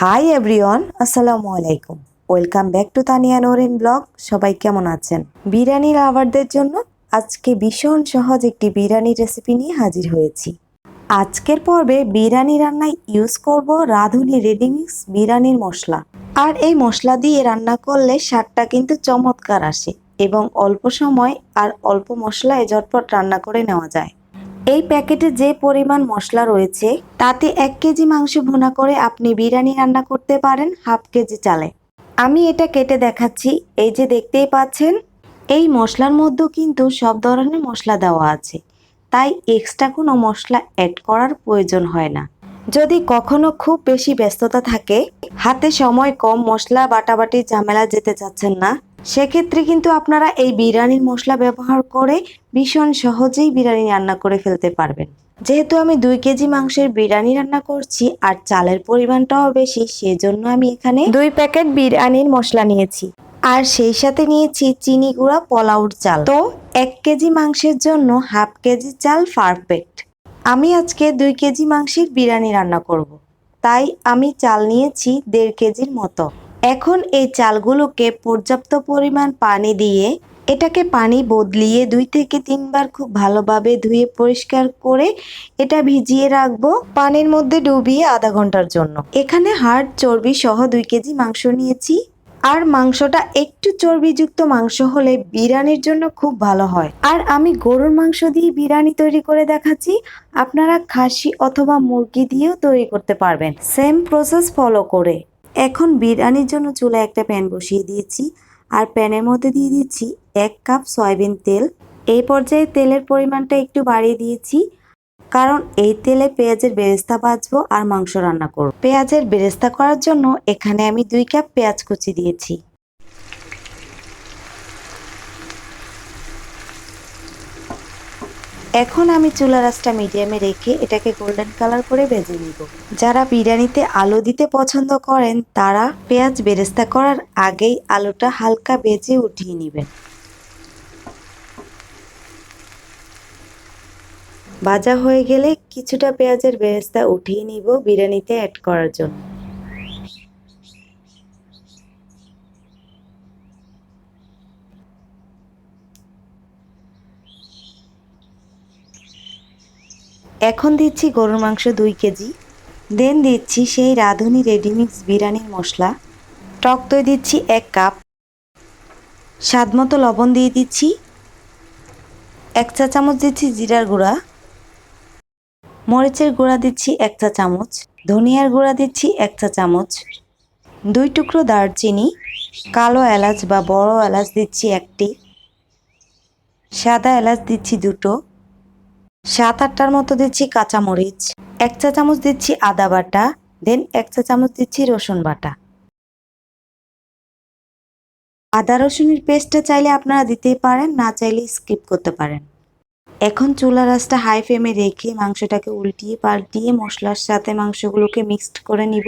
Hi everyone, আসসালামু আলাইকুম। Welcome back to Tania Norin blog. সবাই কেমন আছেন? বিরিয়ানি লাভারদের জন্য আজকে ভীষণ সহজ একটি বিরিয়ানি রেসিপি নিয়ে হাজির হয়েছি। আজকের পর্বে বিরিয়ানি রান্নায় ইউজ করব রাঁধুনি রেডিমিক্স বিরিয়ানির মশলা। আর এই মশলা দিয়ে রান্না করলে স্বাদটা কিন্তু চমৎকার আসে এবং অল্প সময় আর অল্প মশলায় ঝটপট রান্না করে নেওয়া যায়। এই প্যাকেটে যে পরিমাণ মশলা রয়েছে তাতে 1 কেজি মাংস ভুনা করে আপনি বিরিয়ানি রান্না করতে পারেন হাফ কেজি চালে। আমি এটা কেটে দেখাচ্ছি। এই যে দেখতেই পাচ্ছেন, এই মশলার মধ্যেও কিন্তু সব ধরনের মশলা দেওয়া আছে, তাই এক্সট্রা কোনো মশলা অ্যাড করার প্রয়োজন হয় না। যদি কখনো খুব বেশি ব্যস্ততা থাকে, হাতে সময় কম, মশলা বাটাবাটি ঝামেলা যেতে চাচ্ছেন না, সেক্ষেত্রে কিন্তু আপনারা এই বিরিয়ানির মশলা ব্যবহার করে ভীষণ সহজেই বিরিয়ানি রান্না করে ফেলতে পারবেন। যেহেতু আমি 2 কেজি মাংসের বিরিয়ানি রান্না করছি আর চালের পরিমাণটাও বেশি, সেজন্য আমি এখানে 2 প্যাকেট বিরিয়ানির মশলা নিয়েছি আর সেই সাথে নিয়েছি চিনি গুঁড়া পোলাওর চাল। তো 1 কেজি মাংসের জন্য হাফ কেজি চাল পারফেক্ট। আমি আজকে 2 কেজি মাংসের বিরিয়ানি রান্না করব, তাই আমি চাল নিয়েছি 1.5 কেজির মতো। এখন এই চালগুলোকে পর্যাপ্ত পরিমাণ পানি দিয়ে এটাকে পানি বদলিয়ে 2 থেকে 3 বার খুব ভালোভাবে ধুয়ে পরিষ্কার করে এটা ভিজিয়ে রাখবো পানির মধ্যে ডুবিয়ে আধা ঘন্টার জন্য। এখানে হাড় চর্বি সহ 2 কেজি মাংস নিয়েছি আর মাংসটা একটু চর্বিযুক্ত মাংস হলে বিরিয়ানির জন্য খুব ভালো হয়। আর আমি গরুর মাংস দিয়ে বিরিয়ানি তৈরি করে দেখাচ্ছি, আপনারা খাসি অথবা মুরগি দিয়েও তৈরি করতে পারবেন সেম প্রসেস ফলো করে। এখন বিরিয়ানির জন্য চুলায় একটা প্যান বসিয়ে দিয়েছি আর প্যানের মধ্যে দিয়ে দিচ্ছি 1 কাপ সয়াবিন তেল। এই পর্যায়ে তেলের পরিমাণটা একটু বাড়িয়ে দিয়েছি, কারণ এই তেলে পেঁয়াজের বেরেস্তা ভাজবো আর মাংস রান্না করব। পেঁয়াজের বেরেস্তা করার জন্য এখানে আমি 2 কাপ পেঁয়াজ কুচি দিয়েছি। এখন আমি চুলার আঁচটা মিডিয়ামে রেখে এটাকে গোল্ডেন কালার করে ভেজে নিব। যারা বিরিয়ানিতে আলু দিতে পছন্দ করেন তারা পেঁয়াজ বেরেস্তা করার আগেই আলুটা হালকা ভেজে উঠিয়ে নেবেন। ভাজা হয়ে গেলে কিছুটা পেঁয়াজের বেরেস্তা উঠিয়ে নিব বিরিয়ানিতে অ্যাড করার জন্য। এখন দিচ্ছি গরুর মাংস 2 কেজি, দেন দিচ্ছি সেই রাঁধুনি রেডিমিক্স বিরিয়ানির মশলা। টক দই দিচ্ছি 1 কাপ, স্বাদমতো লবণ দিয়ে দিচ্ছি, 1 চা চামচ দিচ্ছি জিরার গুঁড়া, মরিচের গুঁড়া দিচ্ছি 1 চা চামচ, ধনিয়ার গুঁড়া দিচ্ছি 1 চা চামচ, 2 টুকরো দারচিনি, কালো এলাচ বা বড় এলাচ দিচ্ছি 1টি, সাদা এলাচ দিচ্ছি 2টো, 7-8টার মতো দিচ্ছি কাঁচামরিচ, 1 চা চামচ দিচ্ছি আদা বাটা, দেন 1 চা চামচ দিচ্ছি রসুন বাটা। আদা রসুনের পেস্টটা চাইলে আপনারা দিতেই পারেন, না চাইলে স্কিপ করতে পারেন। এখন চুলার আঁচটা হাই ফ্লেমে রেখে মাংসটাকে উল্টিয়ে পাল্টিয়ে মশলার সাথে মাংসগুলোকে মিক্সড করে নিব।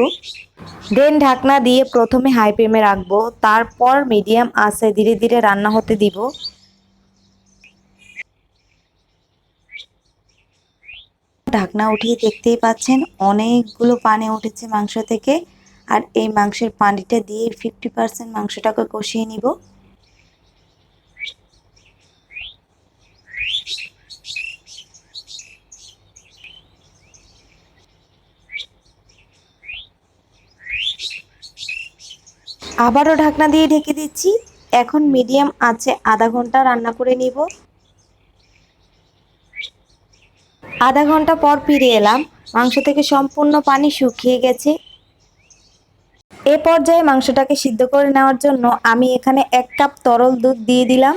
দেন ঢাকনা দিয়ে প্রথমে হাই ফ্লেমে রাখবো, তারপর মিডিয়াম আঁচে ধীরে ধীরে রান্না হতে দিব। ঢাকনা উঠিয়ে দেখতেই পাচ্ছেন অনেকগুলো পানি উঠেছে মাংস থেকে, আর এই মাংসের পানিটা দিয়ে 50% মাংসটাকে কষিয়ে নিব। আবারও ঢাকনা দিয়ে ঢেকে দিচ্ছি। এখন মিডিয়াম আঁচে আধা ঘন্টা রান্না করে নিব। আধা ঘন্টা পর ফিরে এলাম, মাংস থেকে সম্পূর্ণ পানি শুকিয়ে গেছে। এ পর্যায়ে মাংসটাকে সিদ্ধ করে নেওয়ার জন্য আমি এখানে 1 কাপ তরল দুধ দিয়ে দিলাম।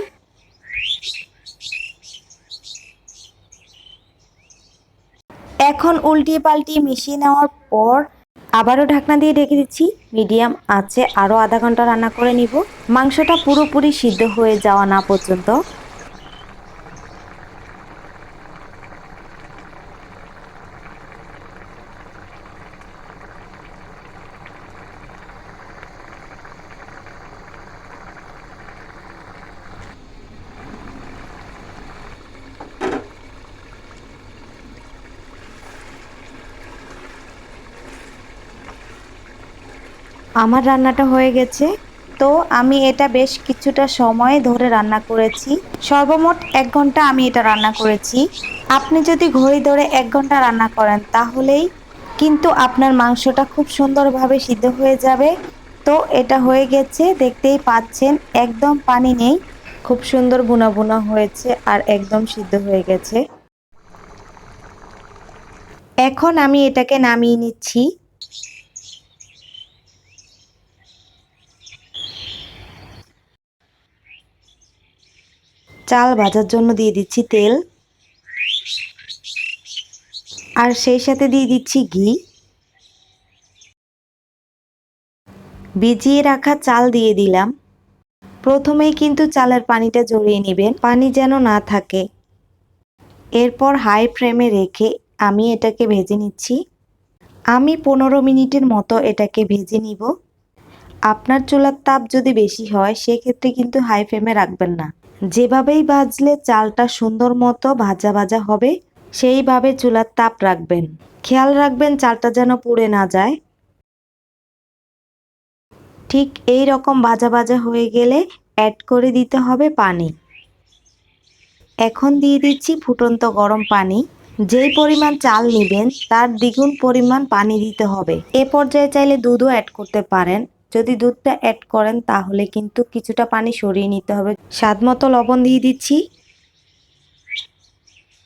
এখন উল্টিয়ে পাল্টিয়ে মিশিয়ে নেওয়ার পর আবারও ঢাকনা দিয়ে ঢেকে দিচ্ছি। মিডিয়াম আঁচে আরও আধা ঘন্টা রান্না করে নিব, মাংসটা পুরোপুরি সিদ্ধ হয়ে যাওয়া না পর্যন্ত। আমার রান্নাটা হয়ে গেছে। তো আমি এটা বেশ কিছুটা সময় ধরে রান্না করেছি। সর্বমোট 1 ঘন্টা আমি এটা রান্না করেছি। আপনি যদি ঘড়ি ধরে 1 ঘন্টা রান্না করেন তাহলেই কিন্তু আপনার মাংসটা খুব সুন্দরভাবে সিদ্ধ হয়ে যাবে। তো এটা হয়ে গেছে, দেখতেই পাচ্ছেন একদম পানি নেই, খুব সুন্দর ভুনা ভুনা হয়েছে আর একদম সিদ্ধ হয়ে গেছে। এখন আমি এটাকে নামিয়ে নিচ্ছি। চাল ভাজার জন্য দিয়ে দিচ্ছি তেল, আর সেই সাথে দিয়ে দিচ্ছি ঘি। ভিজিয়ে রাখা চাল দিয়ে দিলাম। প্রথমেই কিন্তু চালের পানিটা ঝরিয়ে নেবেন, পানি যেন না থাকে। এরপর হাই ফ্লেমে রেখে আমি এটাকে ভেজে নিচ্ছি। আমি 15 মিনিটের মতো এটাকে ভেজে নিব। আপনার চুলার তাপ যদি বেশি হয় সেক্ষেত্রে কিন্তু হাই ফ্লেমে রাখবেন না। যেভাবেই ভাজলে চালটা সুন্দর মতো ভাজা ভাজা হবে সেইভাবে চুলার তাপ রাখবেন। খেয়াল রাখবেন চালটা যেন পুড়ে না যায়। ঠিক এই রকম ভাজা ভাজা হয়ে গেলে অ্যাড করে দিতে হবে পানি। এখন দিয়ে দিচ্ছি ফুটন্ত গরম পানি। যেই পরিমাণ চাল নেবেন তার দ্বিগুণ পরিমাণ পানি দিতে হবে। এ পর্যায়ে চাইলে দুধও অ্যাড করতে পারেন। যদি দুধটা অ্যাড করেন তাহলে কিন্তু কিছুটা পানি সরিয়ে নিতে হবে। স্বাদমতো লবণ দিয়ে দিচ্ছি।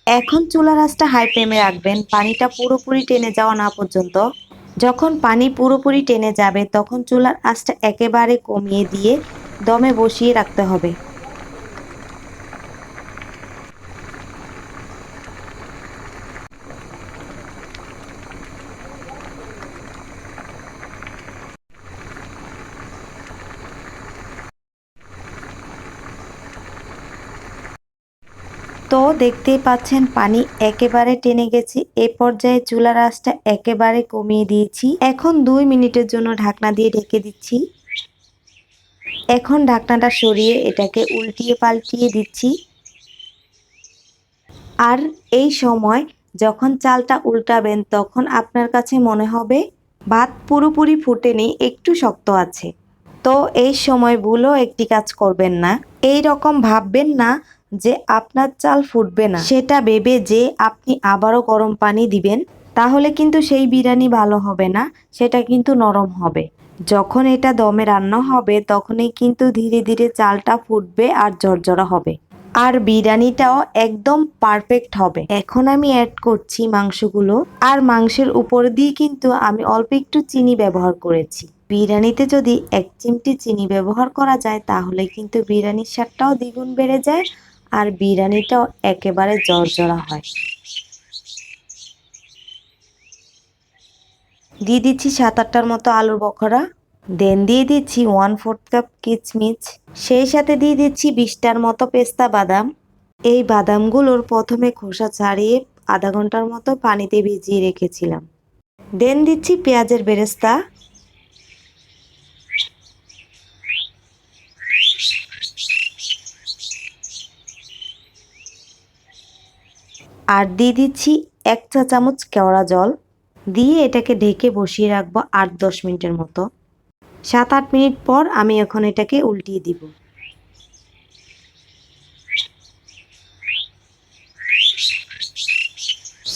এখন চুলার আঁচটা হাই ফ্লেমে রাখবেন, পানিটা পুরোপুরি টেনে যাওয়া না পর্যন্ত। যখন পানি পুরোপুরি টেনে যাবে তখন চুলার আঁচটা একেবারে কমিয়ে দিয়ে দমে বসিয়ে রাখতে হবে। তো দেখতেই পাচ্ছেন পানি একেবারে টেনে গেছে। এ পর্যায়ে চুলার আঁচটা একেবারে কমিয়ে দিয়েছি। এখন 2 মিনিটের জন্য ঢাকনা দিয়ে ঢেকে দিচ্ছি। এখন ঢাকনাটা সরিয়ে এটাকে উল্টিয়ে পাল্টিয়ে দিচ্ছি। আর এই সময় যখন চালটা উল্টাবেন তখন আপনার কাছে মনে হবে ভাত পুরোপুরি ফুটেনি, একটু শক্ত আছে। তো এই সময় ভুলও একটি কাজ করবেন না। এই রকম ভাববেন না যে আপনার চাল ফুটবে না, সেটা ভেবে যে আপনি আবারও গরম পানি দিবেন, তাহলে কিন্তু সেই বিরিয়ানি ভালো হবে না, সেটা কিন্তু নরম হবে। যখন এটা দমে রান্না হবে তখনই কিন্তু ধীরে ধীরে চালটা ফুটবে আর ঝরঝরা হবে, আর বিরিয়ানিটাও একদম পারফেক্ট হবে। এখন আমি অ্যাড করছি মাংসগুলো, আর মাংসের উপর দিয়ে কিন্তু আমি অল্প একটু চিনি ব্যবহার করেছি। বিরিয়ানিতে যদি 1 চিমটি চিনি ব্যবহার করা যায় তাহলে কিন্তু বিরিয়ানির স্বাদটাও দ্বিগুণ বেড়ে যায় আর বিরিয়ানিটাও একেবারে ঝরঝরা হয়। দিয়ে দিচ্ছি 7-8টার মতো আলুর বখরা। দেন দিয়ে দিচ্ছি 1/4 কাপ কিচমিচ। সেই সাথে দিয়ে দিচ্ছি 20টার মতো পেস্তা বাদাম। এই বাদামগুলোর প্রথমে খোসা ছাড়িয়ে আধা ঘন্টার মতো পানিতে ভিজিয়ে রেখেছিলাম। দেন দিচ্ছি পেঁয়াজের বেরেস্তা, আর দিয়ে দিচ্ছি 1 চা চামচ কেওড়া জল। দিয়ে এটাকে ঢেকে বসিয়ে রাখবো 8-10 মিনিটের মতো। 7-8 মিনিট পর আমি এখন এটাকে উল্টিয়ে দিব।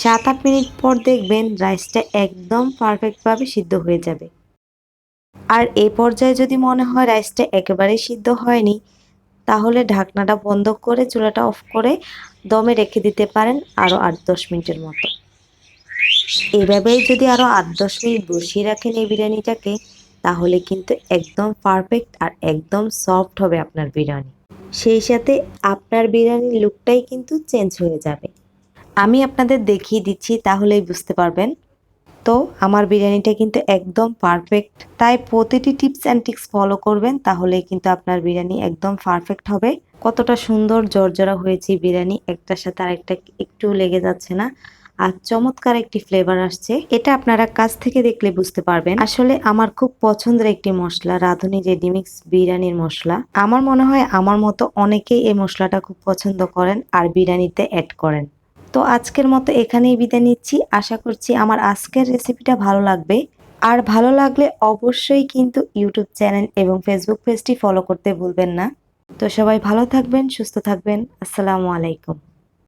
7-8 মিনিট পর দেখবেন রাইসটা একদম পারফেক্টভাবে সিদ্ধ হয়ে যাবে। আর এই পর্যায়ে যদি মনে হয় রাইসটা একেবারে সিদ্ধ হয়নি, তাহলে ঢাকনাটা বন্ধ করে চুলাটা অফ করে দমে রেখে দিতে পারেন আরও 8-10 মিনিটের মতো। এভাবেই যদি আরও 8-10 মিনিট বসিয়ে রাখেন এই বিরিয়ানিটাকে, তাহলে কিন্তু একদম পারফেক্ট আর একদম সফট হবে আপনার বিরিয়ানি। সেই সাথে আপনার বিরিয়ানির লুকটাই কিন্তু চেঞ্জ হয়ে যাবে। আমি আপনাদের দেখিয়ে দিচ্ছি তাহলেই বুঝতে পারবেন। তো আমার বিরিয়ানিটা কিন্তু একদম পারফেক্ট, তাই প্রতিটি টিপস অ্যান্ড ট্রিক্স ফলো করবেন, তাহলেই কিন্তু আপনার বিরিয়ানি একদম পারফেক্ট হবে। কতটা সুন্দর জর্জরা হয়েছে বিরিয়ানি, একটার সাথে আরেকটা একটু লেগে যাচ্ছে না, আর চমৎকার একটি ফ্লেভার আসছে। এটা আপনারা কাছ থেকে দেখলে বুঝতে পারবেন। আসলে আমার খুব পছন্দের একটি মশলা রাঁধুনি রেডিমিক্স বিরিয়ানির মশলা। আমার মনে হয় আমার মতো অনেকেই এই মশলাটা খুব পছন্দ করেন আর বিরিয়ানিতে অ্যাড করেন। তো আজকের মতো এখানেই বিদায় নিচ্ছি। আশা করছি আমার আজকের রেসিপিটা ভালো লাগবে। আর ভালো লাগলে অবশ্যই কিন্তু ইউটিউব চ্যানেল এবং ফেসবুক পেজটি ফলো করতে ভুলবেন না। তো সবাই ভালো থাকবেন, সুস্থ থাকবেন। আসসালামু আলাইকুম।